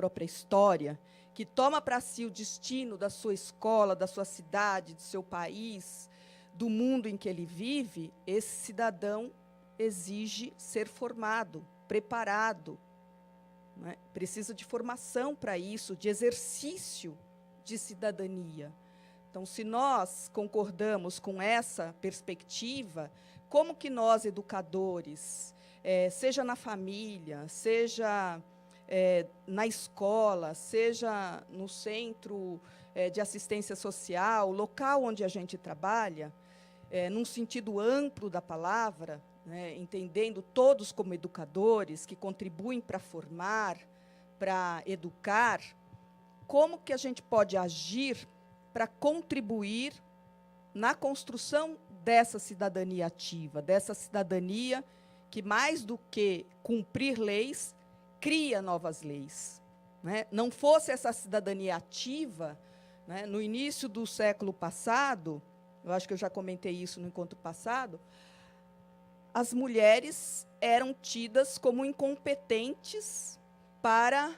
própria história, que toma para si o destino da sua escola, da sua cidade, do seu país, do mundo em que ele vive, esse cidadão exige ser formado, preparado, né? Precisa de formação para isso, de exercício de cidadania. Então, se nós concordamos com essa perspectiva, como que nós, educadores, seja na família, seja na escola, seja no centro de assistência social, local onde a gente trabalha, num sentido amplo da palavra, né, entendendo todos como educadores que contribuem para formar, para educar, como que a gente pode agir para contribuir na construção dessa cidadania ativa, dessa cidadania que, mais do que cumprir leis, cria novas leis, né? Não fosse essa cidadania ativa, né, no início do século passado, eu acho que eu já comentei isso no encontro passado, as mulheres eram tidas como incompetentes para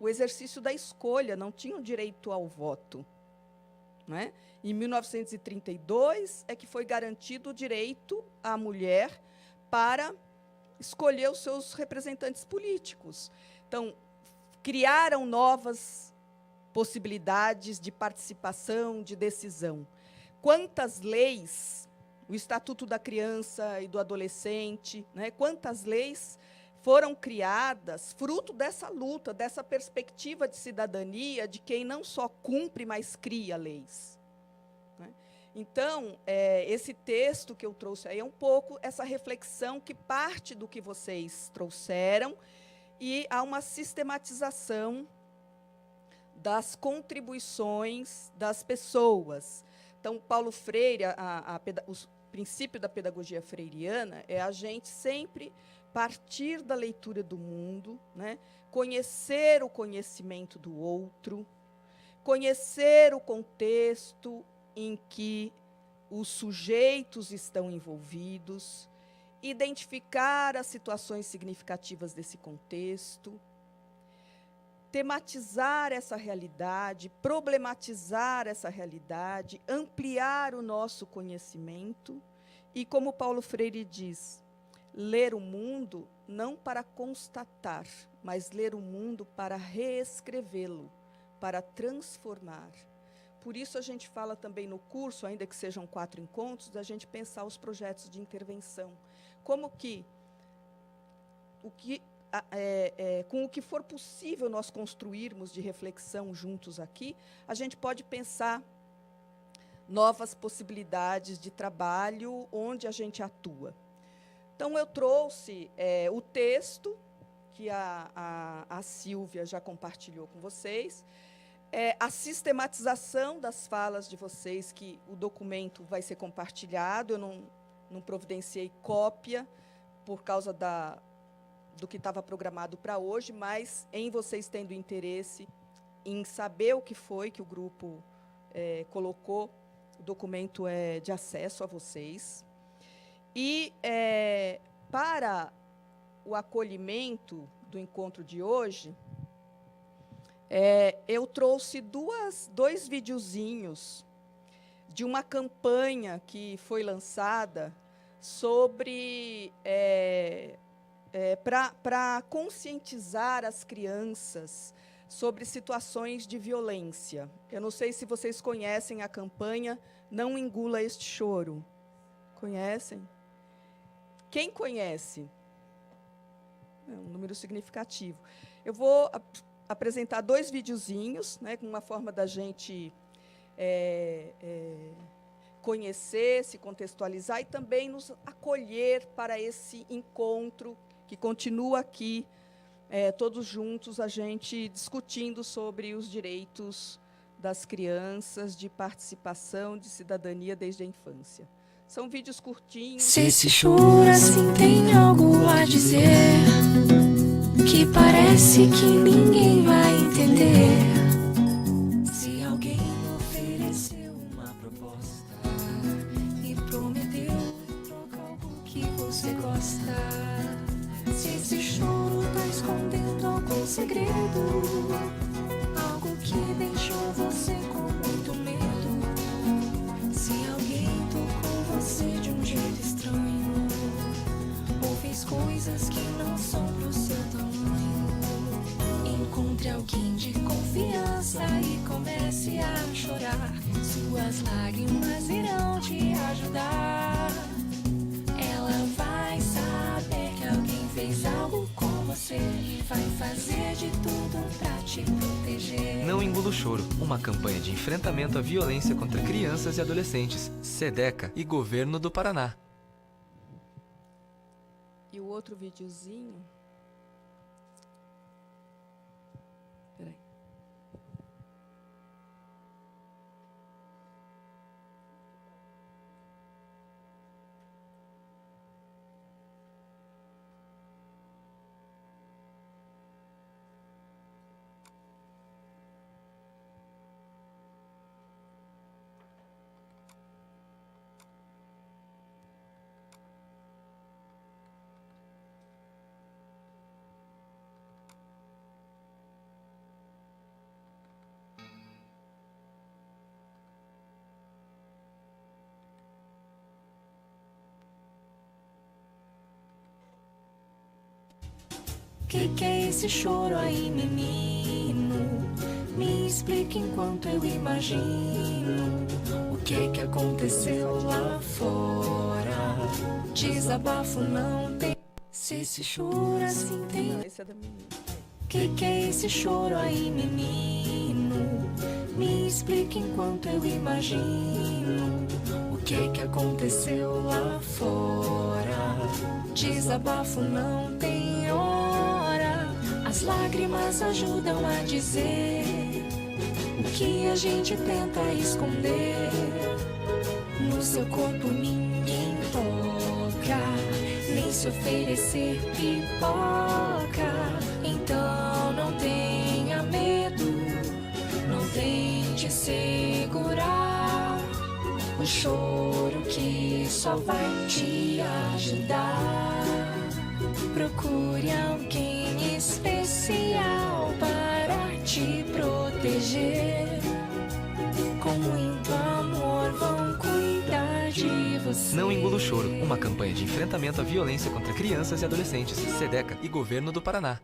o exercício da escolha, não tinham direito ao voto, né? Em 1932 é que foi garantido o direito à mulher para escolher os seus representantes políticos. Então, criaram novas possibilidades de participação, de decisão. Quantas leis, o Estatuto da Criança e do Adolescente, né, quantas leis foram criadas fruto dessa luta, dessa perspectiva de cidadania, de quem não só cumpre, mas cria leis. Né? Então, esse texto que eu trouxe aí é um pouco essa reflexão que parte do que vocês trouxeram, e há uma sistematização das contribuições das pessoas. Então, Paulo Freire, o princípio da pedagogia freiriana é a gente sempre partir da leitura do mundo, né? Conhecer o conhecimento do outro, conhecer o contexto em que os sujeitos estão envolvidos, identificar as situações significativas desse contexto, tematizar essa realidade, problematizar essa realidade, ampliar o nosso conhecimento e, como Paulo Freire diz, ler o mundo não para constatar, mas ler o mundo para reescrevê-lo, para transformar. Por isso a gente fala também no curso, ainda que sejam 4 encontros, da gente pensar os projetos de intervenção. Como que, com o que for possível nós construirmos de reflexão juntos aqui, a gente pode pensar novas possibilidades de trabalho onde a gente atua. Então, eu trouxe o texto que a Silvia já compartilhou com vocês, a sistematização das falas de vocês, que o documento vai ser compartilhado, eu não providenciei cópia por causa do que estava programado para hoje, mas em vocês tendo interesse em saber o que foi que o grupo colocou, o documento é de acesso a vocês. E, para o acolhimento do encontro de hoje, eu trouxe dois videozinhos de uma campanha que foi lançada sobre para conscientizar as crianças sobre situações de violência. Eu não sei se vocês conhecem a campanha Não Engula Este Choro. Conhecem? Quem conhece? É um número significativo. Eu vou apresentar 2 videozinhos, né, com uma forma da gente conhecer, se contextualizar e também nos acolher para esse encontro que continua aqui, todos juntos, a gente discutindo sobre os direitos das crianças, de participação, de cidadania desde a infância. São vídeos curtinhos. Se esse choro assim tem algo a dizer, que parece que ninguém vai entender. Se alguém ofereceu uma proposta e prometeu em troca algo que você gosta, se esse choro tá escondendo algum segredo, algo que deixou você com muito medo. Se alguém tocou você de um jeito estranho, ou fez coisas que não são pro seu tamanho, encontre alguém de confiança e comece a chorar. Suas lágrimas irão te ajudar. Ela vai saber que alguém fez algo com você e vai fazer de tudo pra te proteger. Não Engula o Choro, uma campanha de enfrentamento à violência contra crianças e adolescentes, SEDECA e Governo do Paraná. E o outro videozinho... Peraí. Que é esse choro aí, menino? Me explica enquanto eu imagino o que aconteceu lá fora. Desabafo não tem. Se esse choro assim tem. Não, esse é da menina. Que é esse choro aí, menino? Me explica enquanto eu imagino o que aconteceu lá fora. Desabafo não tem hora. As lágrimas ajudam a dizer o que a gente tenta esconder. No seu corpo ninguém toca, nem se oferecer pipoca. Então não tenha medo, não tente segurar o choro que só vai te ajudar. Procure alguém especial para te proteger. Com muito amor vão cuidar de você. Não Engula o Choro, uma campanha de enfrentamento à violência contra crianças e adolescentes, SEDECA e Governo do Paraná.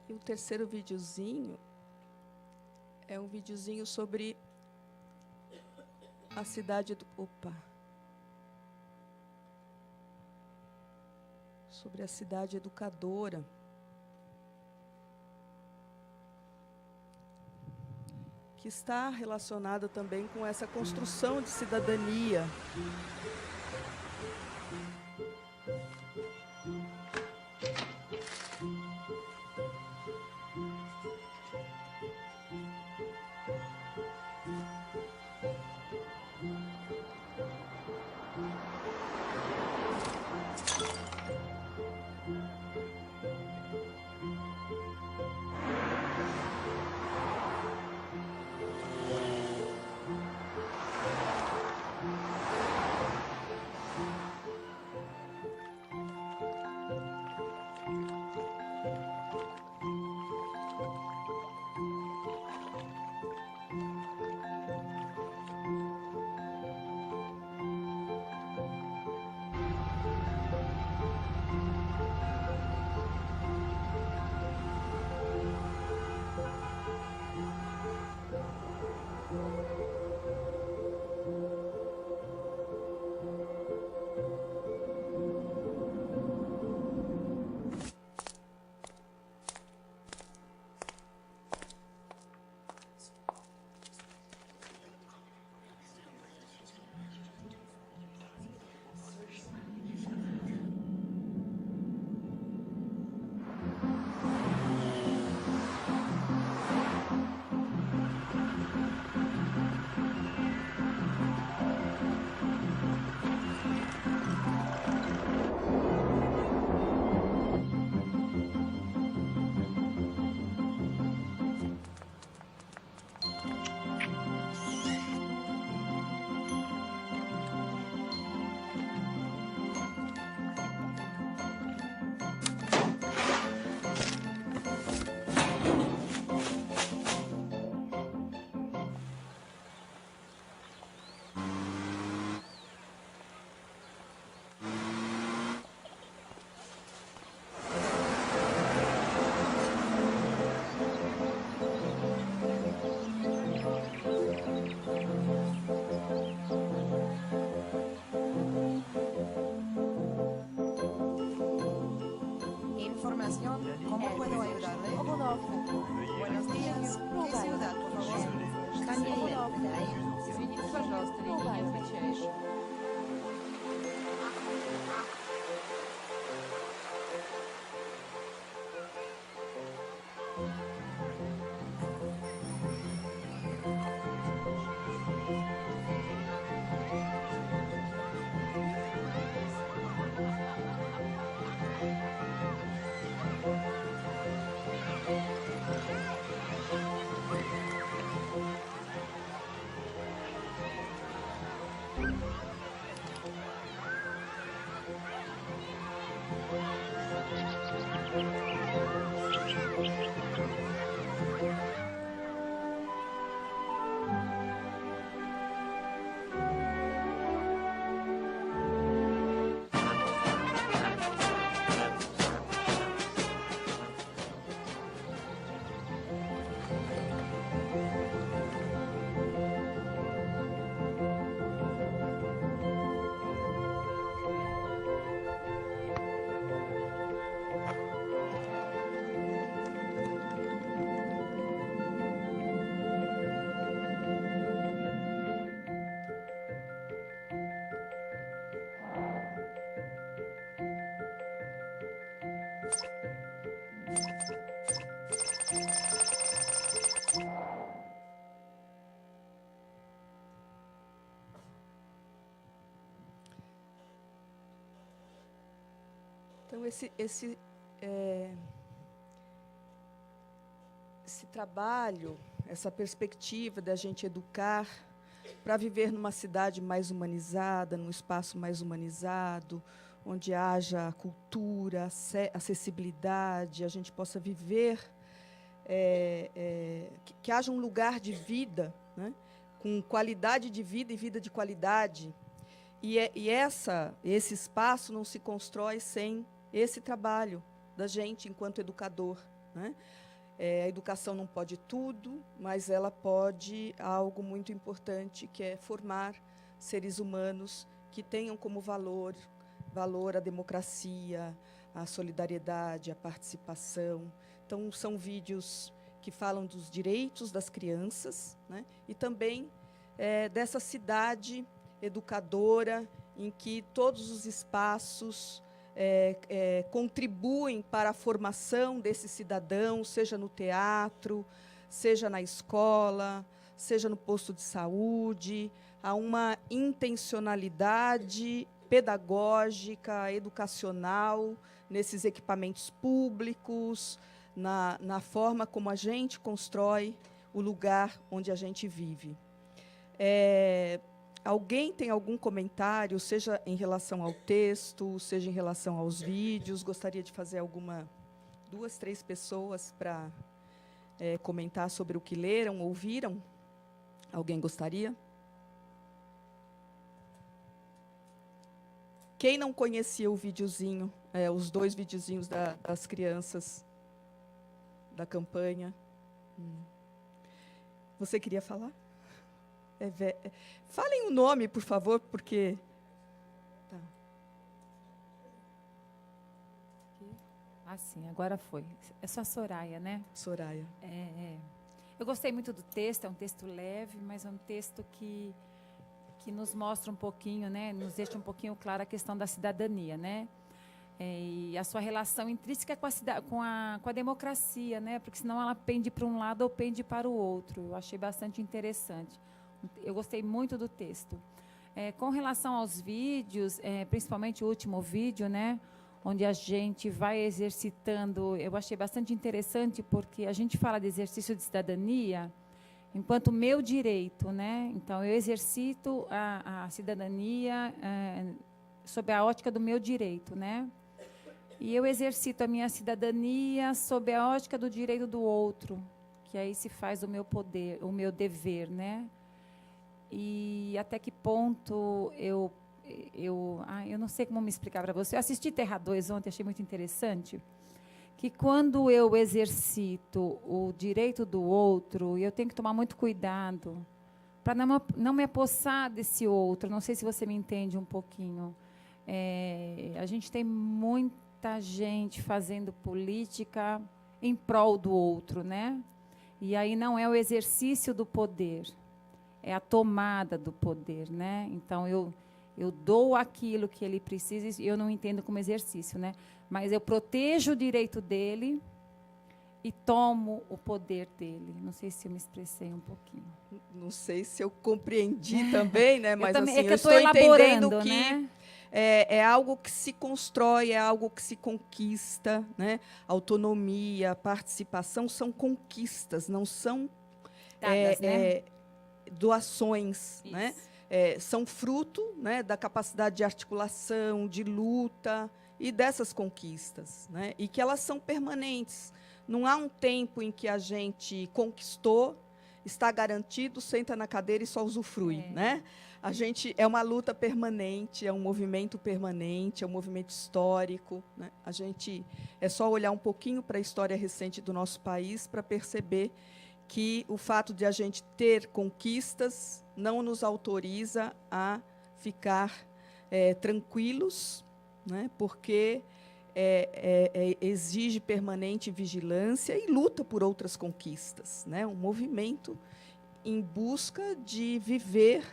E o terceiro videozinho é um videozinho sobre a cidade do... Sobre a cidade educadora. Que está relacionada também com essa construção de cidadania. información, ¿cómo puedo ayudarle? Buenos días. ¿Qué ciudad, por favor? Камилла. Извините, пожалуйста, Регина не отвечаешь. Então, esse trabalho, essa perspectiva da gente educar para viver numa cidade mais humanizada, num espaço mais humanizado, onde haja cultura, acessibilidade, a gente possa viver, que haja um lugar de vida, né, com qualidade de vida e vida de qualidade. E esse espaço não se constrói sem esse trabalho da gente enquanto educador, né? A educação não pode tudo, mas ela pode algo muito importante, que é formar seres humanos que tenham como valor a democracia, a solidariedade, a participação. Então, são vídeos que falam dos direitos das crianças, né? E também dessa cidade educadora, em que todos os espaços contribuem para a formação desse cidadão, seja no teatro, seja na escola, seja no posto de saúde. Há uma intencionalidade pedagógica, educacional, nesses equipamentos públicos, na forma como a gente constrói o lugar onde a gente vive. Alguém tem algum comentário, seja em relação ao texto, seja em relação aos vídeos? Gostaria de fazer 2, 3 pessoas para comentar sobre o que leram, ouviram? Alguém gostaria? Quem não conhecia o videozinho, os 2 videozinhos das crianças da campanha? Você queria falar? Falem o nome, por favor, porque... Tá. Ah, sim, agora foi. É só a Soraya, né? Soraya. Eu gostei muito do texto, é um texto leve, mas é um texto que nos mostra um pouquinho, né? Nos deixa um pouquinho clara a questão da cidadania, né? E a sua relação intrínseca com a democracia, né? Porque senão ela pende para um lado ou pende para o outro. Eu achei bastante interessante. Eu gostei muito do texto. Com relação aos vídeos, principalmente o último vídeo, né, onde a gente vai exercitando, eu achei bastante interessante, porque a gente fala de exercício de cidadania enquanto meu direito, né? Então, eu exercito a cidadania sob a ótica do meu direito, né? E eu exercito a minha cidadania sob a ótica do direito do outro, que aí se faz o meu poder, o meu dever, né? E até que ponto eu não sei como me explicar para você. Eu assisti Terra 2 ontem, achei muito interessante, que quando eu exercito o direito do outro, eu tenho que tomar muito cuidado para não me apossar desse outro. Não sei se você me entende um pouquinho. A gente tem muita gente fazendo política em prol do outro, né? E aí não é o exercício do poder, é a tomada do poder, né? Então, eu dou aquilo que ele precisa, e eu não entendo como exercício, né? Mas eu protejo o direito dele e tomo o poder dele. Não sei se eu me expressei um pouquinho. Não sei se eu compreendi também, né? Mas também, assim, é que eu estou entendendo que né? é algo que se constrói, é algo que se conquista, né? Autonomia, participação são conquistas, não são Dadas, né? doações, Isso. né? São fruto, né, da capacidade de articulação, de luta e dessas conquistas, né? E que elas são permanentes. Não há um tempo em que a gente conquistou, está garantido, senta na cadeira e só usufrui, né? A gente é uma luta permanente, é um movimento permanente, é um movimento histórico, né? A gente é só olhar um pouquinho para a história recente do nosso país para perceber que o fato de a gente ter conquistas não nos autoriza a ficar tranquilos, né? Porque exige permanente vigilância e luta por outras conquistas, né? Um movimento em busca de viver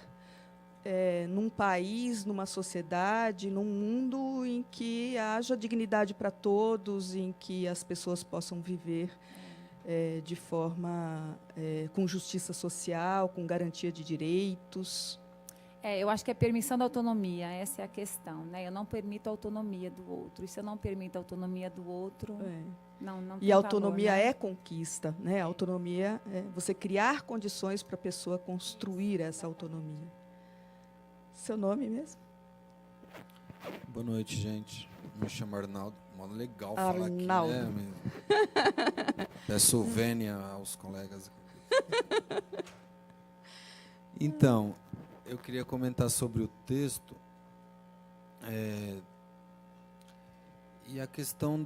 num país, numa sociedade, num mundo em que haja dignidade para todos, em que as pessoas possam viver de forma com justiça social, com garantia de direitos. Eu acho que é permissão da autonomia, essa é a questão, né? Eu não permito a autonomia do outro. E se eu não permito a autonomia do outro, não E tem a autonomia valor, né? é conquista, né? A autonomia é você criar condições para a pessoa construir essa autonomia. Seu nome mesmo? Boa noite, gente. Me chamo Arnaldo. Modo legal falar aqui, Arnaldo. né? Peço vênia aos colegas. Então, eu queria comentar sobre o texto e a questão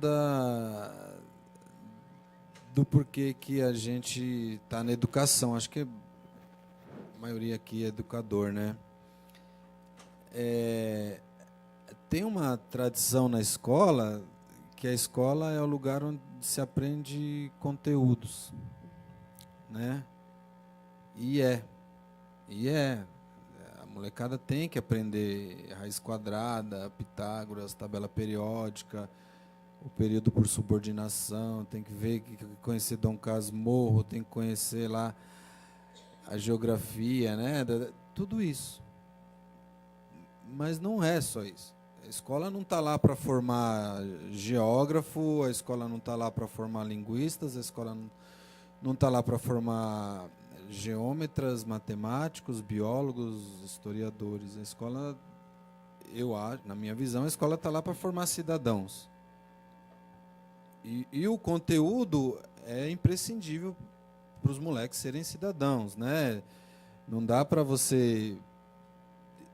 do porquê que a gente está na educação. Acho que a maioria aqui é educador, né? Tem uma tradição na escola, que a escola é o lugar onde se aprende conteúdos, né? E a molecada tem que aprender raiz quadrada, Pitágoras, tabela periódica, o período por subordinação, tem que conhecer Dom Casmurro, tem que conhecer lá a geografia, né? Tudo isso. Mas não é só isso. A escola não está lá para formar geógrafo, a escola não está lá para formar linguistas, a escola não está lá para formar geômetras, matemáticos, biólogos, historiadores. A escola, eu acho, na minha visão, a escola está lá para formar cidadãos. E o conteúdo é imprescindível para os moleques serem cidadãos, né? Não dá para você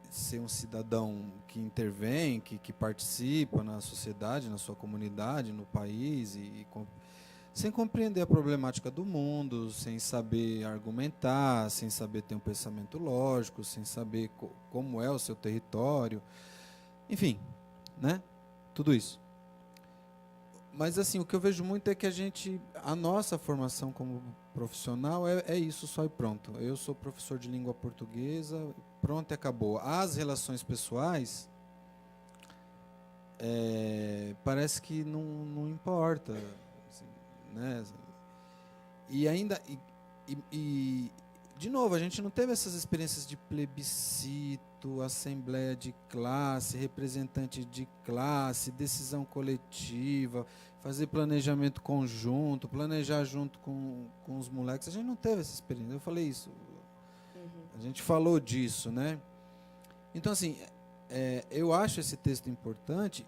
ser um cidadão que intervém, que participa na sociedade, na sua comunidade, no país, sem compreender a problemática do mundo, sem saber argumentar, sem saber ter um pensamento lógico, sem saber como é o seu território, enfim, né? Tudo isso. Mas assim, o que eu vejo muito é que a nossa formação como profissional é isso só e pronto. Eu sou professor de língua portuguesa, pronto e acabou. As relações pessoais, parece que não importa, assim, né? E ainda, de novo, a gente não teve essas experiências de plebiscito, assembleia de classe, representante de classe, decisão coletiva, fazer planejamento conjunto, planejar junto com os moleques. A gente não teve essa experiência. Eu falei isso. A gente falou disso, né? Então, assim, eu acho esse texto importante.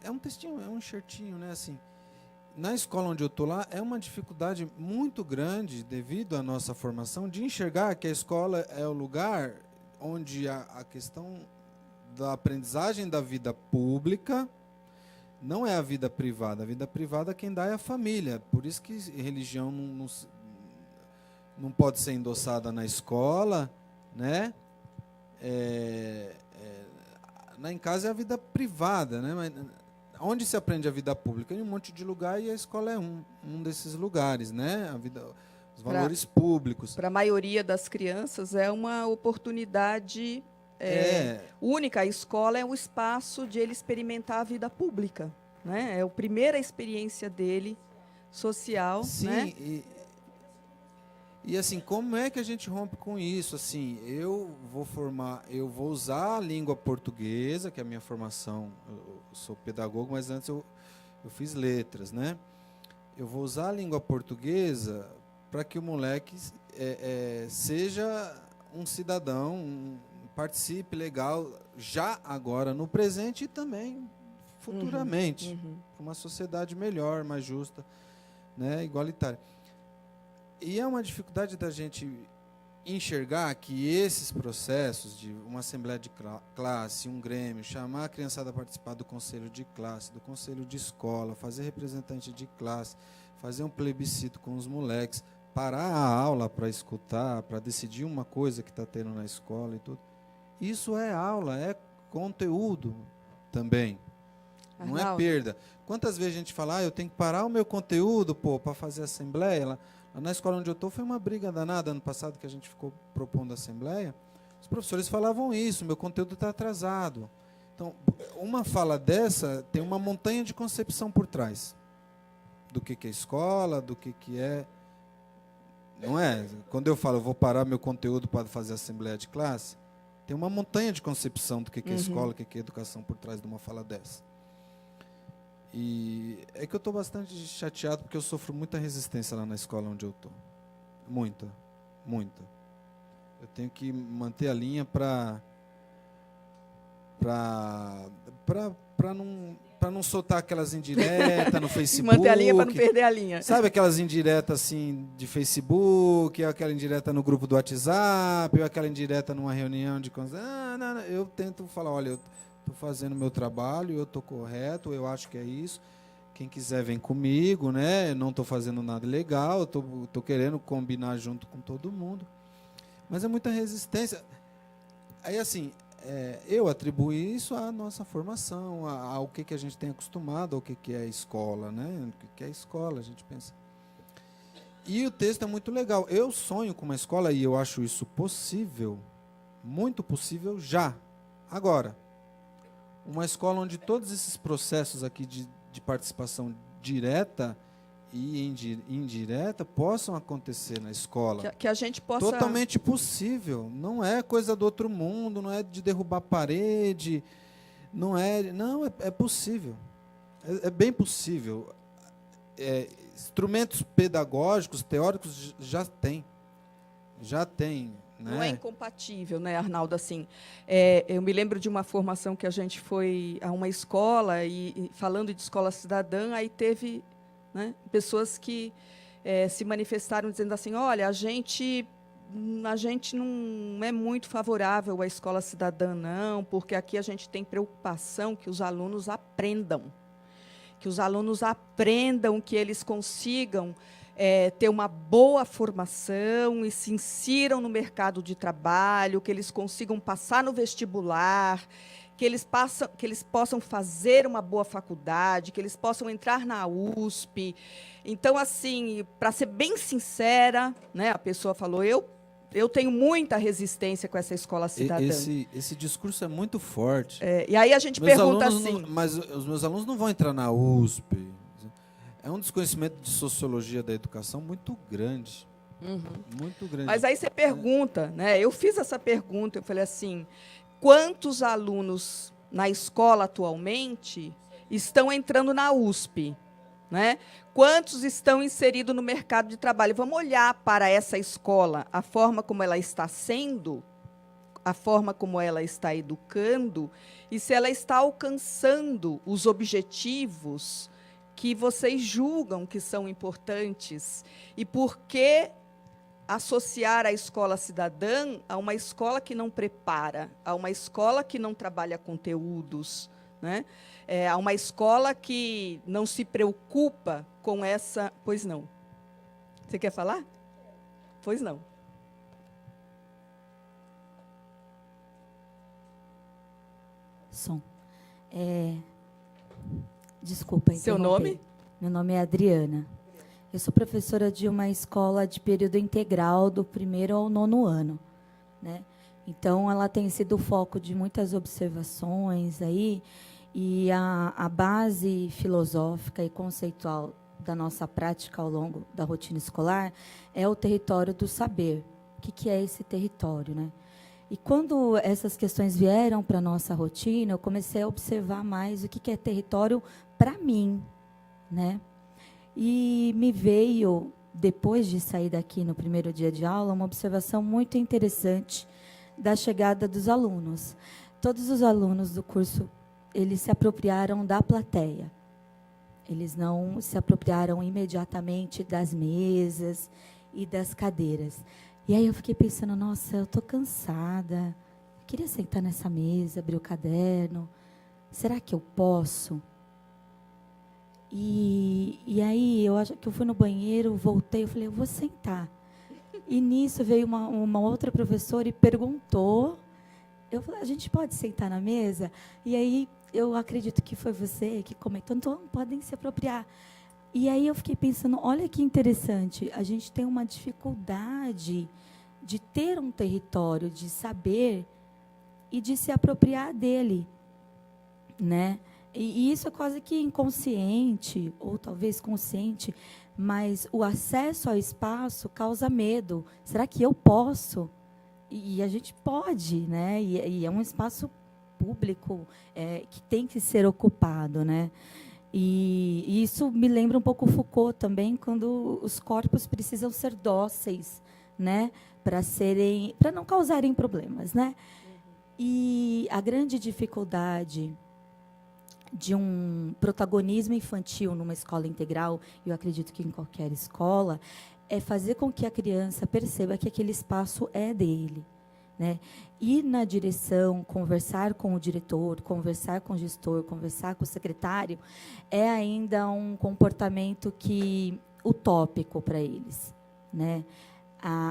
É um textinho, é um enxertinho, né? Assim, na escola onde eu estou lá, é uma dificuldade muito grande, devido à nossa formação, de enxergar que a escola é o lugar onde a questão da aprendizagem da vida pública não é a vida privada. A vida privada quem dá é a família. Por isso que religião não pode ser endossada na escola, né? Em casa é a vida privada, né? Mas onde se aprende a vida pública? Em um monte de lugar, e a escola é um desses lugares, né? Os valores públicos. Para a maioria das crianças, é uma oportunidade única. A escola é um espaço de ele experimentar a vida pública, né? É a primeira experiência dele social. Sim, né? E assim, como é que a gente rompe com isso? Assim, eu vou usar a língua portuguesa, que é a minha formação, eu sou pedagogo, mas antes eu fiz letras, né? Eu vou usar a língua portuguesa para que o moleque seja um cidadão, participe legal, já agora no presente e também futuramente, uma sociedade melhor, mais justa, né, igualitária. E é uma dificuldade da gente enxergar que esses processos de uma assembleia de classe, um grêmio, chamar a criançada a participar do conselho de classe, do conselho de escola, fazer representante de classe, fazer um plebiscito com os moleques, parar a aula para escutar, para decidir uma coisa que está tendo na escola e tudo. Isso é aula, é conteúdo também. Não é perda. Quantas vezes a gente fala, eu tenho que parar o meu conteúdo, para fazer assembleia? Lá na escola onde eu estou, foi uma briga danada ano passado que a gente ficou propondo assembleia. Os professores falavam isso, meu conteúdo está atrasado. Então, uma fala dessa tem uma montanha de concepção por trás. Do que é escola, do que é... Não é? Quando eu falo, eu vou parar meu conteúdo para fazer assembleia de classe, tem uma montanha de concepção do que é escola, do que é educação por trás de uma fala dessa. E é que eu estou bastante chateado porque eu sofro muita resistência lá na escola onde eu estou. Muita, muita. Eu tenho que manter a linha para não soltar aquelas indiretas no Facebook. Manter a linha para não perder a linha. Sabe aquelas indiretas assim de Facebook, aquela indireta no grupo do WhatsApp, ou aquela indireta numa reunião de... não, eu tento falar, olha, eu estou fazendo o meu trabalho, eu estou correto, eu acho que é isso. Quem quiser vem comigo, né? Eu não estou fazendo nada ilegal, eu estou querendo combinar junto com todo mundo. Mas é muita resistência. Aí, assim, eu atribuo isso à nossa formação, ao que a gente tem acostumado, ao que é a escola, né? O que é a escola, a gente pensa. E o texto é muito legal. Eu sonho com uma escola, e eu acho isso possível, muito possível já, agora. Uma escola onde todos esses processos aqui de participação direta e indireta possam acontecer na escola. Que a gente possa... Totalmente possível. Não é coisa do outro mundo, não é de derrubar parede, não, é possível. É bem possível. Instrumentos pedagógicos, teóricos, já tem. Não é incompatível, né, Arnaldo? Assim, eu me lembro de uma formação que a gente foi a uma escola, e falando de escola cidadã, aí teve, né, pessoas que se manifestaram dizendo assim, olha, a gente não é muito favorável à escola cidadã, não, porque aqui a gente tem preocupação que os alunos aprendam, que eles consigam ter uma boa formação e se insiram no mercado de trabalho, que eles consigam passar no vestibular, que eles possam fazer uma boa faculdade, que eles possam entrar na USP. Então, assim, para ser bem sincera, né, a pessoa falou, eu tenho muita resistência com essa escola cidadã. Esse discurso é muito forte. E aí a gente pergunta assim... Mas os meus alunos não vão entrar na USP. É um desconhecimento de sociologia da educação muito grande. Muito grande. Mas aí você pergunta, né? Eu fiz essa pergunta, eu falei assim, quantos alunos na escola atualmente estão entrando na USP? Né? Quantos estão inseridos no mercado de trabalho? Vamos olhar para essa escola, a forma como ela está sendo, a forma como ela está educando, e se ela está alcançando os objetivos que vocês julgam que são importantes, e por que associar a escola cidadã a uma escola que não prepara, a uma escola que não trabalha conteúdos, né? A uma escola que não se preocupa com essa... Pois não. Você quer falar? Pois não. Som. Desculpa, Seu interromper. nome? Meu nome é Adriana. Eu sou professora de uma escola de período integral do 1º ao 9º ano, né? Então, ela tem sido o foco de muitas observações aí, e a base filosófica e conceitual da nossa prática ao longo da rotina escolar é o território do saber. O que é esse território, né? E quando essas questões vieram para a nossa rotina, eu comecei a observar mais o que é território para mim, né? E me veio, depois de sair daqui no primeiro dia de aula, uma observação muito interessante da chegada dos alunos. Todos os alunos do curso, eles se apropriaram da plateia. Eles não se apropriaram imediatamente das mesas e das cadeiras. E aí eu fiquei pensando, nossa, eu estou cansada. Queria sentar nessa mesa, abrir o caderno. Será que eu posso? E aí eu acho que eu fui no banheiro, voltei, eu falei, eu vou sentar. E nisso veio uma outra professora e perguntou. Eu falei, a gente pode sentar na mesa? E aí eu acredito que foi você que comentou, então podem se apropriar. E aí eu fiquei pensando, olha que interessante, a gente tem uma dificuldade de ter um território, de saber e de se apropriar dele, né? E isso é quase que inconsciente, ou talvez consciente, mas o acesso ao espaço causa medo. Será que eu posso? E a gente pode, né? E é um espaço público que tem que ser ocupado, né? E isso me lembra um pouco Foucault também, quando os corpos precisam ser dóceis, né? Para não causarem problemas, né? E a grande dificuldade de um protagonismo infantil numa escola integral, eu acredito que em qualquer escola, é fazer com que a criança perceba que aquele espaço é dele, né? Ir na direção, conversar com o diretor, conversar com o gestor, conversar com o secretário, é ainda um comportamento utópico para eles, né?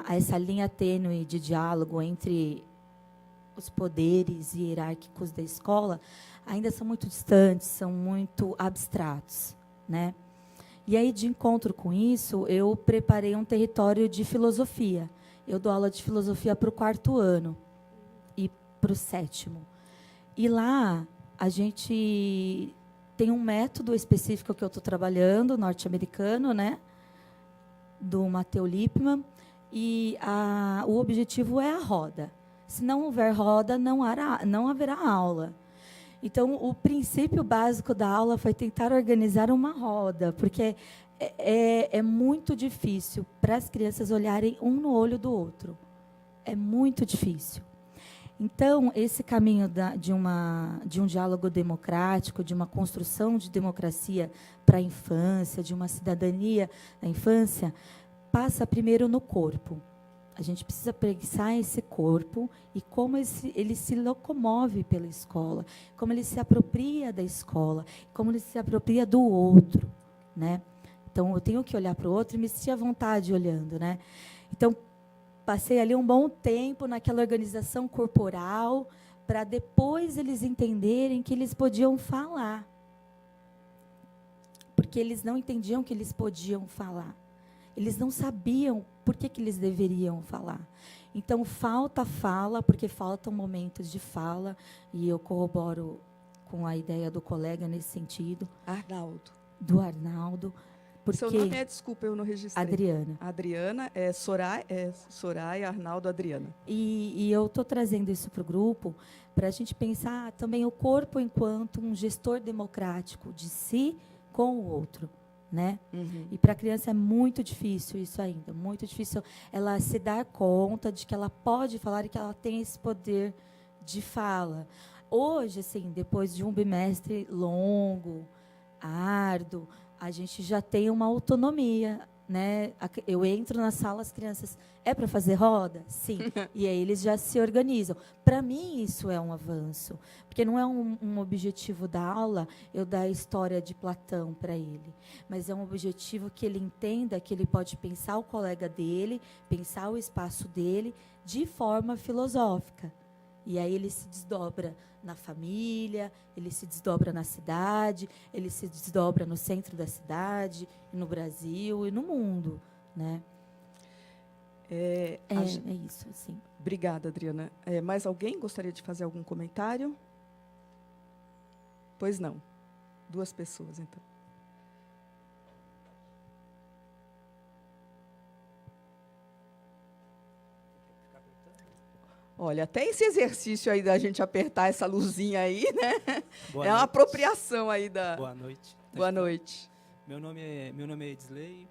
Essa linha tênue de diálogo entre os poderes hierárquicos da escola ainda são muito distantes, são muito abstratos, né? E aí, de encontro com isso, eu preparei um território de filosofia. Eu dou aula de filosofia para o 4º ano e para o 7º. E lá, a gente tem um método específico que eu estou trabalhando, norte-americano, né? Do Matteo Lippmann. E o objetivo é a roda. Se não houver roda, não haverá aula. Então, o princípio básico da aula foi tentar organizar uma roda, porque é muito difícil para as crianças olharem um no olho do outro. É muito difícil. Então, esse caminho de um diálogo democrático, de uma construção de democracia para a infância, de uma cidadania na infância, passa primeiro no corpo. A gente precisa pensar esse corpo e como ele se locomove pela escola, como ele se apropria da escola, como ele se apropria do outro, né? Então, eu tenho que olhar para o outro e me sentir à vontade olhando, né? Então, passei ali um bom tempo naquela organização corporal para depois eles entenderem que eles podiam falar. Porque eles não entendiam que eles podiam falar. Eles não sabiam por que eles deveriam falar. Então, falta fala, porque faltam momentos de fala, e eu corroboro com a ideia do colega nesse sentido. Arnaldo. Do Arnaldo. Porque Seu nome desculpa, eu não registrei. Adriana. Adriana, Soraya, Arnaldo, Adriana. E eu estou trazendo isso para o grupo, para a gente pensar também o corpo enquanto um gestor democrático de si com o outro. Né? Uhum. E para a criança é muito difícil isso ainda, muito difícil ela se dar conta de que ela pode falar e que ela tem esse poder de fala. Hoje, assim, depois de um bimestre longo, árduo, a gente já tem uma autonomia, né? Eu entro na sala, as crianças, é para fazer roda? Sim. E aí eles já se organizam. Para mim, isso é um avanço, porque não é um objetivo da aula eu dar a história de Platão para ele, mas é um objetivo que ele entenda que ele pode pensar o colega dele, pensar o espaço dele de forma filosófica. E aí ele se desdobra na família, ele se desdobra na cidade, ele se desdobra no centro da cidade, no Brasil e no mundo, né? É isso, sim. Obrigada, Adriana. Mais alguém gostaria de fazer algum comentário? Pois não. 2 pessoas, então. Olha, até esse exercício aí da gente apertar essa luzinha aí, né? Boa É uma noite. apropriação aí da... Boa noite. Boa noite. Meu nome é Edsley,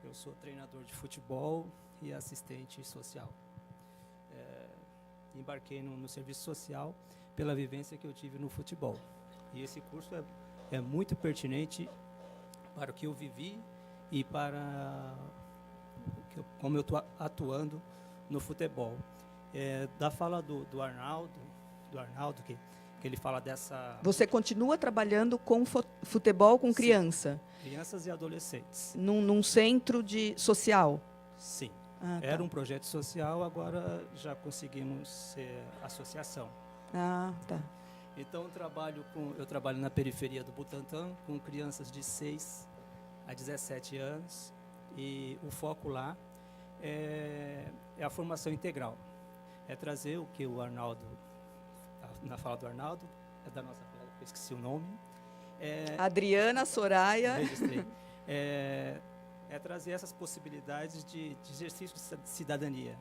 eu sou treinador de futebol e assistente social. Embarquei no serviço social pela vivência que eu tive no futebol. E esse curso é muito pertinente para o que eu vivi e para como eu estou atuando no futebol. Da fala do Arnaldo, que ele fala dessa... Você continua trabalhando com futebol com criança? Crianças e adolescentes. Num centro social? Sim. Ah, tá. Era um projeto social, agora já conseguimos ser associação. Ah, tá. Então eu trabalho na periferia do Butantã com crianças de 6 a 17 anos e o foco lá é a formação integral. É trazer o que o Arnaldo, na fala do Arnaldo, é da nossa colega, eu esqueci o nome. Adriana Soraya. Registrei. É trazer essas possibilidades de exercício de cidadania.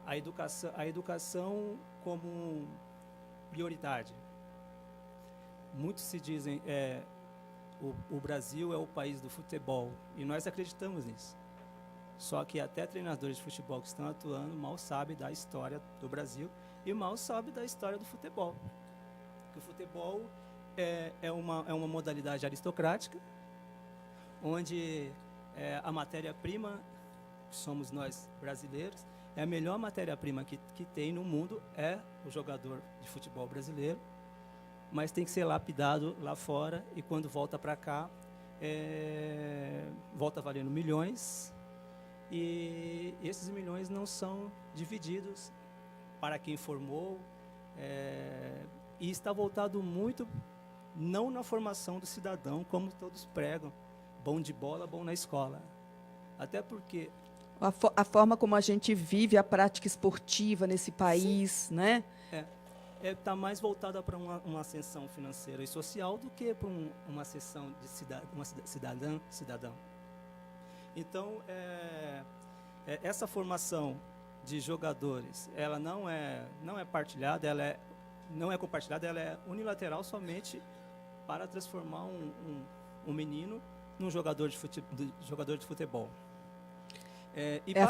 A educação como prioridade. Muitos se dizem o Brasil é o país do futebol, e nós acreditamos nisso. Só que até treinadores de futebol que estão atuando mal sabem da história do Brasil e mal sabem da história do futebol. Porque o futebol é uma modalidade aristocrática, onde a matéria-prima, que somos nós brasileiros, é a melhor matéria-prima que tem no mundo, é o jogador de futebol brasileiro, mas tem que ser lapidado lá fora, e quando volta para cá, volta valendo milhões, e esses milhões não são divididos para quem formou, e está voltado muito, não na formação do cidadão, como todos pregam, bom de bola, bom na escola. Até porque... A forma como a gente vive a prática esportiva nesse país, sim, né? Está mais voltada para uma ascensão financeira e social do que para uma ascensão de cidadão. Então, essa formação de jogadores, ela não é partilhada, não é compartilhada, ela é unilateral somente para transformar um menino num jogador de futebol.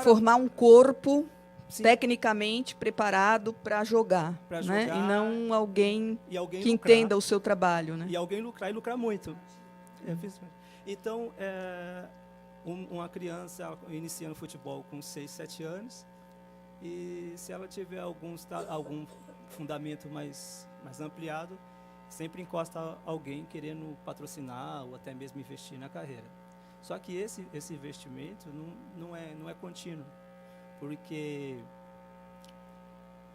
Formar um corpo, sim, tecnicamente preparado para jogar, né? E não alguém que lucrar, entenda o seu trabalho, né? E alguém lucrar muito. Então, uma criança iniciando futebol com 6, 7 anos, e se ela tiver algum fundamento mais ampliado, sempre encosta alguém querendo patrocinar ou até mesmo investir na carreira. Só que esse investimento não é contínuo, porque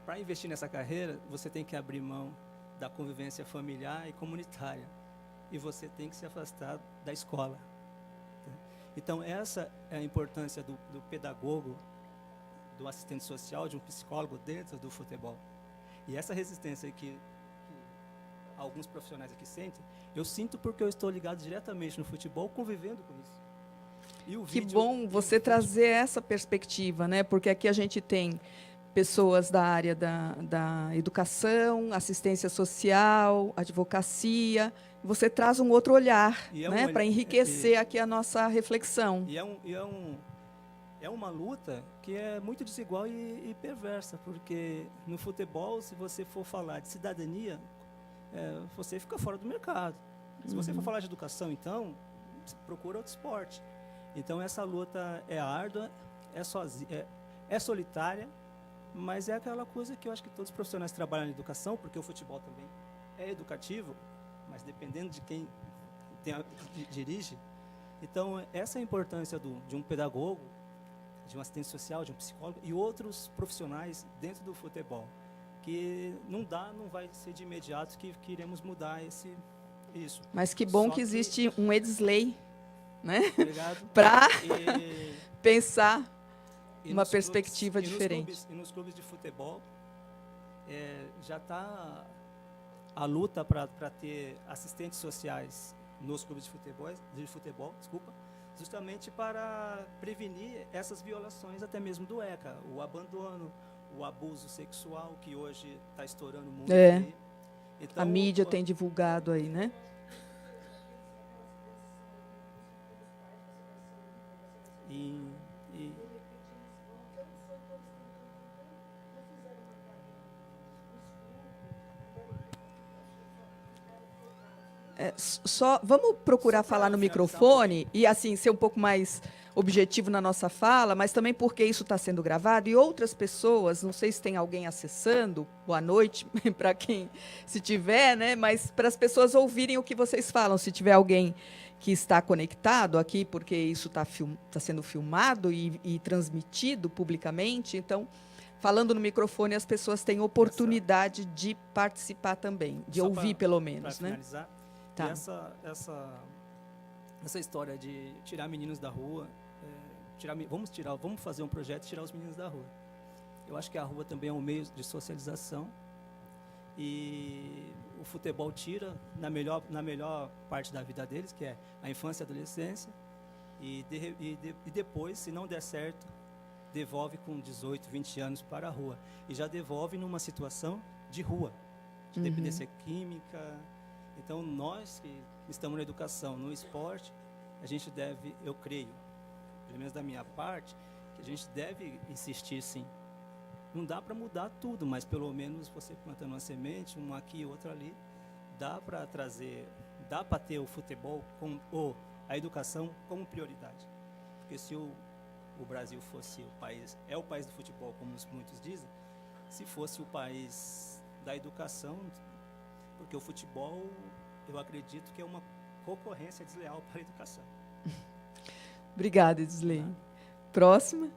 para investir nessa carreira, você tem que abrir mão da convivência familiar e comunitária, e você tem que se afastar da escola. Então, essa é a importância do pedagogo, do assistente social, de um psicólogo dentro do futebol. E essa resistência que alguns profissionais aqui sentem, eu sinto porque eu estou ligado diretamente no futebol, convivendo com isso. Que bom você trazer essa perspectiva, né? Porque aqui a gente tem pessoas da área da educação, assistência social, advocacia. Você traz um outro olhar, né? Para enriquecer aqui a nossa reflexão. É uma luta que é muito desigual e perversa, porque no futebol, se você for falar de cidadania, você fica fora do mercado. Se você for falar de educação, então, procura outro esporte. Então, essa luta é árdua, é solitária, mas é aquela coisa que eu acho que todos os profissionais trabalham na educação, porque o futebol também é educativo, mas dependendo de quem dirige. Então, essa é a importância de um pedagogo de um assistente social, de um psicólogo e outros profissionais dentro do futebol. Que não vai ser de imediato que iremos mudar isso. Mas que bom Só que existe um Edsley, né? Obrigado. Para E- pensar E uma nos perspectiva clubes- diferente. E nos clubes de futebol, já está a luta para ter assistentes sociais nos clubes de futebol, justamente para prevenir essas violações até mesmo do ECA, o abandono, o abuso sexual, que hoje está estourando muito. É. Aí. Então, A mídia tem divulgado aí, né? e Só vamos procurar Só pra falar no finalizar microfone e assim ser um pouco mais objetivo na nossa fala, mas também porque isso está sendo gravado e outras pessoas, não sei se tem alguém acessando, boa noite para quem se tiver, né? Mas para as pessoas ouvirem o que vocês falam, se tiver alguém que está conectado aqui, porque isso está sendo filmado e transmitido publicamente, então falando no microfone as pessoas têm oportunidade de participar também, de Só ouvir pelo menos, para né? finalizar, Tá. essa história de tirar meninos da rua, vamos fazer um projeto de tirar os meninos da rua. Eu acho que a rua também é um meio de socialização e o futebol tira na melhor parte da vida deles, que é a infância e a adolescência, e depois, se não der certo, devolve com 18, 20 anos para a rua. E já devolve numa situação de rua, de dependência química. Então, nós que estamos na educação, no esporte, a gente deve, eu creio, pelo menos da minha parte, que a gente deve insistir, sim. Não dá para mudar tudo, mas pelo menos você plantando uma semente, um aqui e outro ali, dá para ter o futebol ou a educação como prioridade. Porque se o Brasil fosse o país do futebol, como muitos dizem, se fosse o país da educação, porque o futebol, eu acredito que é uma concorrência desleal para a educação. Obrigada, Edsley. Próxima.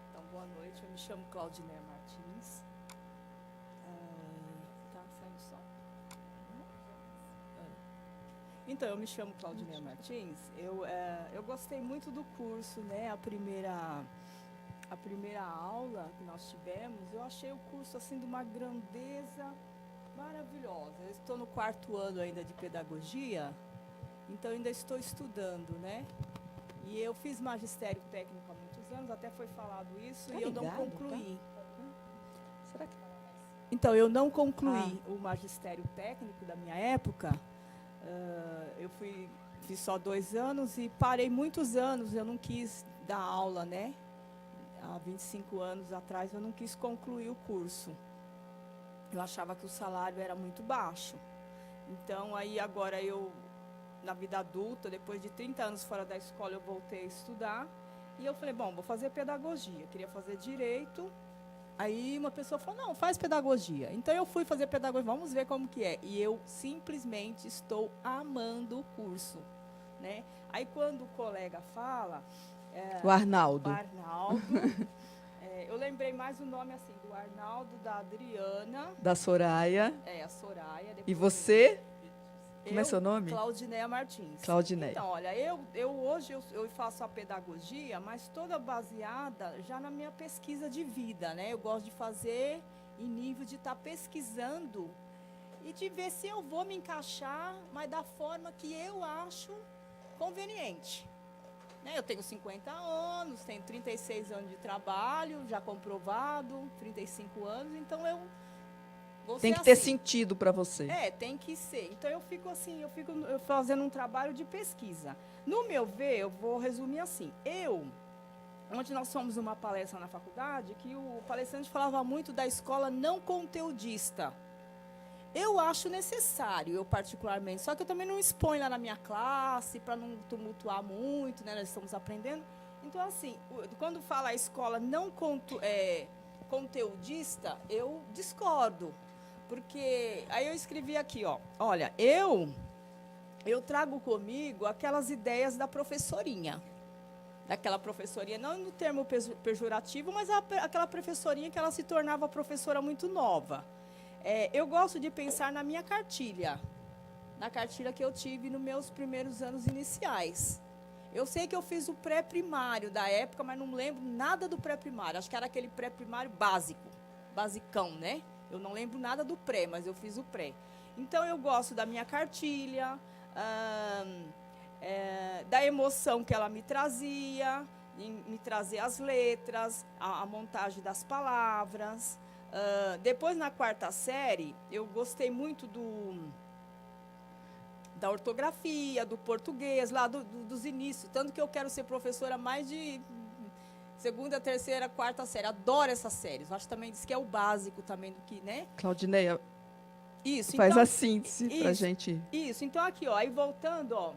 Então, boa noite. Eu me chamo Claudinéia Martins. Tá saindo som? Então, eu me chamo Claudinéia Martins. Eu gostei muito do curso, né? A primeira aula que nós tivemos, eu achei o curso assim de uma grandeza maravilhosa. Eu estou no 4º ano ainda de pedagogia, então ainda estou estudando, né? E eu fiz magistério técnico há muitos anos, até foi falado isso, e eu não concluí. Será que... Então, eu não concluí o magistério técnico da minha época. Eu fiz só 2 anos e parei muitos anos, eu não quis dar aula, né? Há 25 anos atrás, eu não quis concluir o curso. Eu achava que o salário era muito baixo. Então, aí agora na vida adulta, depois de 30 anos fora da escola, eu voltei a estudar. E eu falei, bom, vou fazer pedagogia. Eu queria fazer direito. Aí uma pessoa falou, não, faz pedagogia. Então, eu fui fazer pedagogia, vamos ver como que é. E eu simplesmente estou amando o curso, né? Aí, quando o colega fala... O Arnaldo. Eu lembrei mais o nome assim, do Arnaldo, da Adriana. Da Soraya. A Soraya. E você? Como é seu nome? Claudinéia Martins. Claudinéia. Então, olha, hoje eu faço a pedagogia, mas toda baseada já na minha pesquisa de vida, né? Eu gosto de fazer em nível de estar pesquisando e de ver se eu vou me encaixar, mas da forma que eu acho conveniente. Eu tenho 50 anos, tenho 36 anos de trabalho, já comprovado, 35 anos, então eu vou Tem ser que ter assim. sentido para você. Tem que ser. Então eu fico assim, eu fico fazendo um trabalho de pesquisa. No meu ver, eu vou resumir assim. Ontem nós fomos numa palestra na faculdade que o palestrante falava muito da escola não conteudista. Eu acho necessário, eu particularmente, só que eu também não exponho lá na minha classe, para não tumultuar muito, né? Nós estamos aprendendo. Então, assim, quando fala a escola não conteudista, eu discordo. Porque, aí eu escrevi aqui, olha, eu eu trago comigo aquelas ideias da professorinha. Daquela professorinha, não no termo pejorativo, mas aquela professorinha que ela se tornava professora muito nova. Eu gosto de pensar na minha cartilha, na cartilha que eu tive nos meus primeiros anos iniciais. Eu sei que eu fiz o pré-primário da época, mas não lembro nada do pré-primário. Acho que era aquele pré-primário básico, basicão, né? Eu não lembro nada do pré, mas eu fiz o pré. Então, eu gosto da minha cartilha, da emoção que ela me trazia, em me trazer as letras, a montagem das palavras. Depois, na 4ª série, eu gostei muito da ortografia, do português, lá dos inícios. Tanto que eu quero ser professora mais de 2ª, 3ª, 4ª série. Adoro essas séries. Acho também diz que é o básico também do que, né? Claudineia, isso, faz então, a síntese para a gente. Isso, então aqui, ó, aí voltando, ó,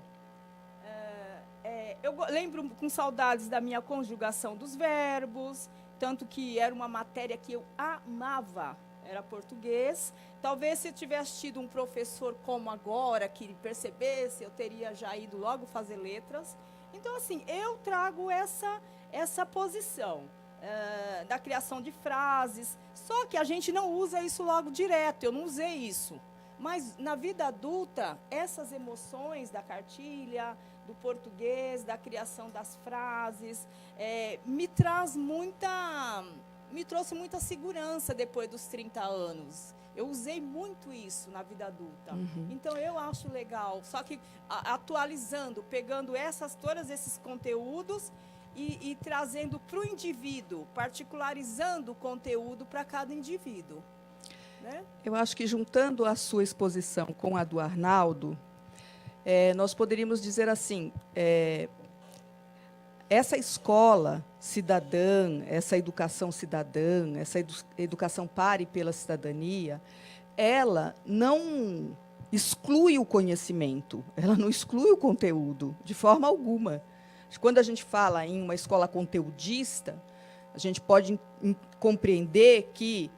eu lembro com saudades da minha conjugação dos verbos, tanto que era uma matéria que eu amava, era português. Talvez se eu tivesse tido um professor como agora, que percebesse, eu teria já ido logo fazer letras. Então, assim, eu trago essa posição da criação de frases, só que a gente não usa isso logo direto, eu não usei isso. Mas, na vida adulta, essas emoções da cartilha, do português, da criação das frases, me trouxe muita segurança depois dos 30 anos. Eu usei muito isso na vida adulta. Então, eu acho legal. Só que atualizando, pegando todos esses conteúdos e trazendo para o indivíduo, particularizando o conteúdo para cada indivíduo. Né? Eu acho que, juntando a sua exposição com a do Arnaldo, nós poderíamos dizer assim, essa escola cidadã, essa educação cidadã, essa educação para e pela cidadania, ela não exclui o conhecimento, ela não exclui o conteúdo, de forma alguma. Quando a gente fala em uma escola conteudista, a gente pode compreender que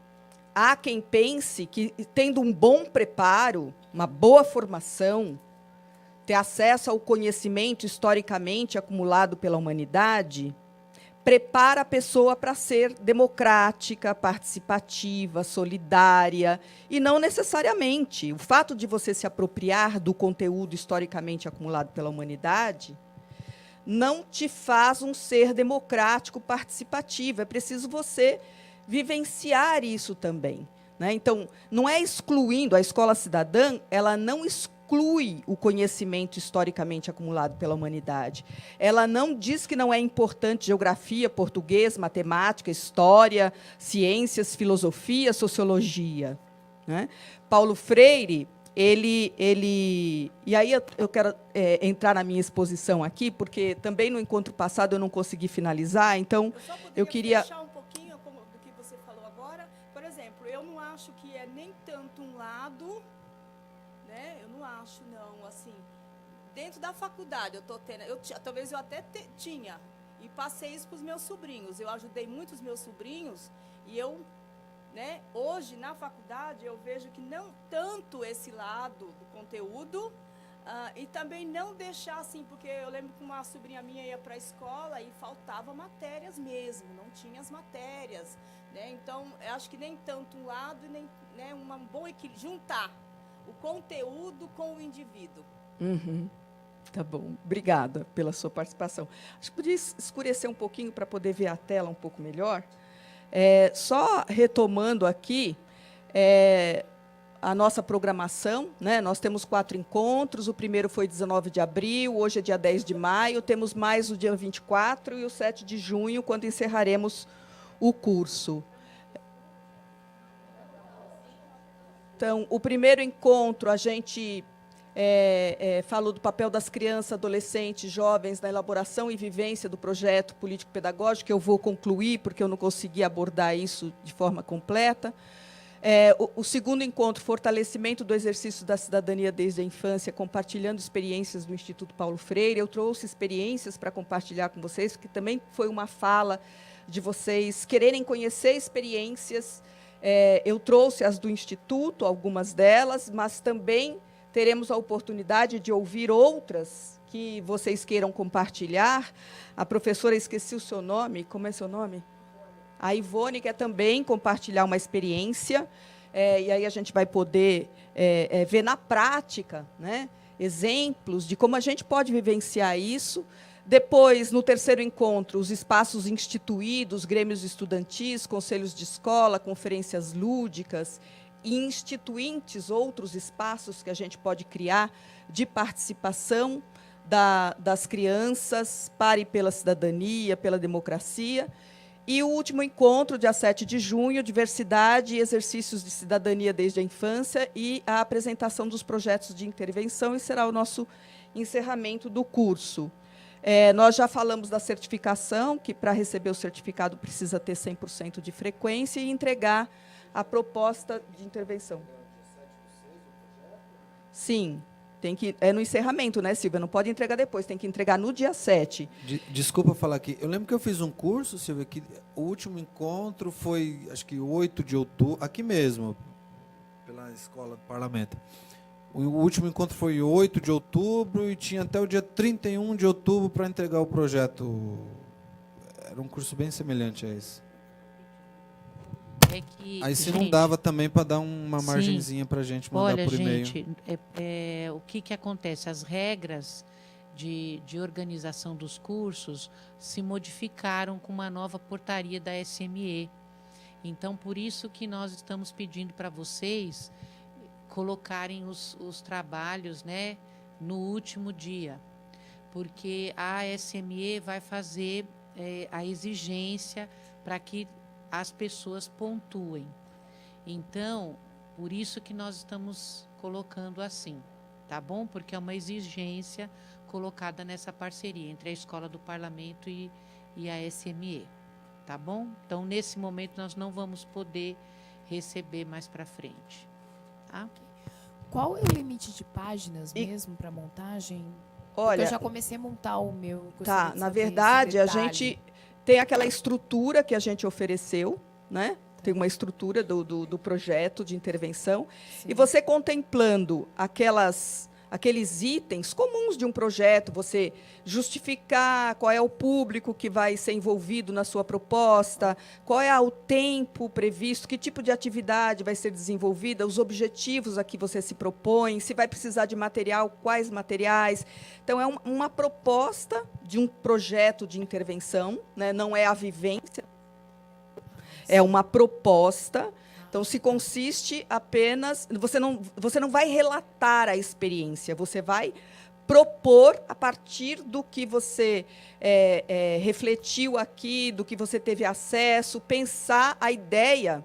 há quem pense que, tendo um bom preparo, uma boa formação, ter acesso ao conhecimento historicamente acumulado pela humanidade, prepara a pessoa para ser democrática, participativa, solidária, e não necessariamente. O fato de você se apropriar do conteúdo historicamente acumulado pela humanidade não te faz um ser democrático, participativo. É preciso você vivenciar isso também, né? Então, não é excluindo, a escola cidadã, ela não exclui o conhecimento historicamente acumulado pela humanidade. Ela não diz que não é importante geografia, português, matemática, história, ciências, filosofia, sociologia, né? Paulo Freire, e aí eu quero entrar na minha exposição aqui, porque também no encontro passado eu não consegui finalizar, então eu queria fechar um pouquinho do que você falou agora. Por exemplo, eu não acho que é nem tanto um lado, né? Eu não acho, não, assim, dentro da faculdade eu estou tendo, talvez eu até tinha, e passei isso para os meus sobrinhos. Eu ajudei muito os meus sobrinhos, e eu, né, hoje, na faculdade, eu vejo que não tanto esse lado do conteúdo, e também não deixar assim, porque eu lembro que uma sobrinha minha ia para a escola e faltava matérias mesmo, não tinha as matérias, né? Então, eu acho que nem tanto um lado, nem, né, um bom equilíbrio, juntar o conteúdo com o indivíduo. Tá bom, obrigada pela sua participação. Acho que podia escurecer um pouquinho para poder ver a tela um pouco melhor. Só retomando aqui a nossa programação, né? Nós temos 4 encontros, o primeiro foi 19 de abril, hoje é dia 10 de maio, temos mais o dia 24 e o 7 de junho, quando encerraremos o curso. Então, o primeiro encontro, a gente falou do papel das crianças, adolescentes, jovens na elaboração e vivência do projeto político-pedagógico, que eu vou concluir, porque eu não consegui abordar isso de forma completa. O segundo encontro, fortalecimento do exercício da cidadania desde a infância, compartilhando experiências do Instituto Paulo Freire. Eu trouxe experiências para compartilhar com vocês, que também foi uma fala de vocês quererem conhecer experiências. Eu trouxe as do Instituto, algumas delas, mas também teremos a oportunidade de ouvir outras que vocês queiram compartilhar. A professora, esqueci o seu nome, como é seu nome? A Ivone quer também compartilhar uma experiência, e aí a gente vai poder ver na prática, né, exemplos de como a gente pode vivenciar isso. Depois, no terceiro encontro, os espaços instituídos, grêmios estudantis, conselhos de escola, conferências lúdicas e instituintes, outros espaços que a gente pode criar de participação das crianças para e pela cidadania, pela democracia. E o último encontro, dia 7 de junho, diversidade e exercícios de cidadania desde a infância e a apresentação dos projetos de intervenção, e será o nosso encerramento do curso. Nós já falamos da certificação, que para receber o certificado precisa ter 100% de frequência e entregar a proposta de intervenção. Sim, tem que, no encerramento, né, Silvia? Não pode entregar depois, tem que entregar no dia 7. Desculpa falar aqui. Eu lembro que eu fiz um curso, Silvia, que o último encontro foi, acho que 8 de outubro, aqui mesmo, pela Escola do Parlamento. O último encontro foi 8 de outubro e tinha até o dia 31 de outubro para entregar o projeto. Era um curso bem semelhante a esse. Aí se não dava também para dar uma margenzinha para a gente mandar por e-mail. Gente, o que acontece? As regras de organização dos cursos se modificaram com uma nova portaria da SME. Então, por isso que nós estamos pedindo para vocês colocarem os trabalhos, né, no último dia, porque a SME vai fazer a exigência para que as pessoas pontuem. Então, por isso que nós estamos colocando assim, tá bom? Porque é uma exigência colocada nessa parceria entre a Escola do Parlamento e a SME, tá bom? Então, nesse momento, nós não vamos poder receber mais para frente. Tá? Qual é o limite de páginas mesmo para montagem? Olha, porque eu já comecei a montar o meu. Tá, na verdade, a gente tem aquela estrutura que a gente ofereceu, né? Tem uma estrutura do projeto de intervenção. Sim. E você contemplando aqueles itens comuns de um projeto, você justificar qual é o público que vai ser envolvido na sua proposta, qual é o tempo previsto, que tipo de atividade vai ser desenvolvida, os objetivos a que você se propõe, se vai precisar de material, quais materiais. Então, é uma proposta de um projeto de intervenção, né? Não é a vivência, é uma proposta. Então, se consiste apenas... Você não vai relatar a experiência, você vai propor, a partir do que você refletiu aqui, do que você teve acesso, pensar a ideia.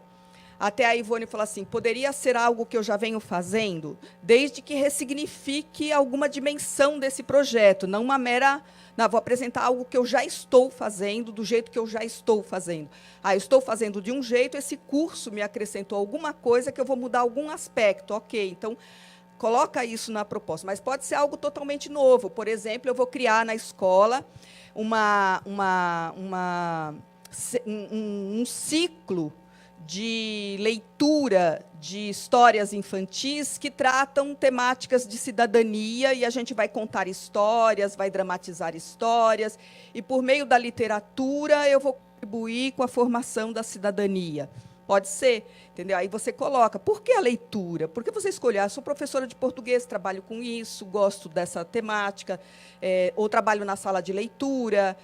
Até a Ivone falou assim, poderia ser algo que eu já venho fazendo, desde que ressignifique alguma dimensão desse projeto, não uma mera... Não, vou apresentar algo que eu já estou fazendo, do jeito que eu já estou fazendo. Eu estou fazendo de um jeito, esse curso me acrescentou alguma coisa que eu vou mudar algum aspecto. Ok, então, coloca isso na proposta. Mas pode ser algo totalmente novo. Por exemplo, eu vou criar na escola um ciclo de leitura de histórias infantis que tratam temáticas de cidadania, e a gente vai contar histórias, vai dramatizar histórias, e, por meio da literatura, eu vou contribuir com a formação da cidadania. Pode ser, entendeu? Aí você coloca, por que a leitura? Por que você escolheu? Eu sou professora de português, trabalho com isso, gosto dessa temática, ou trabalho na sala de leitura,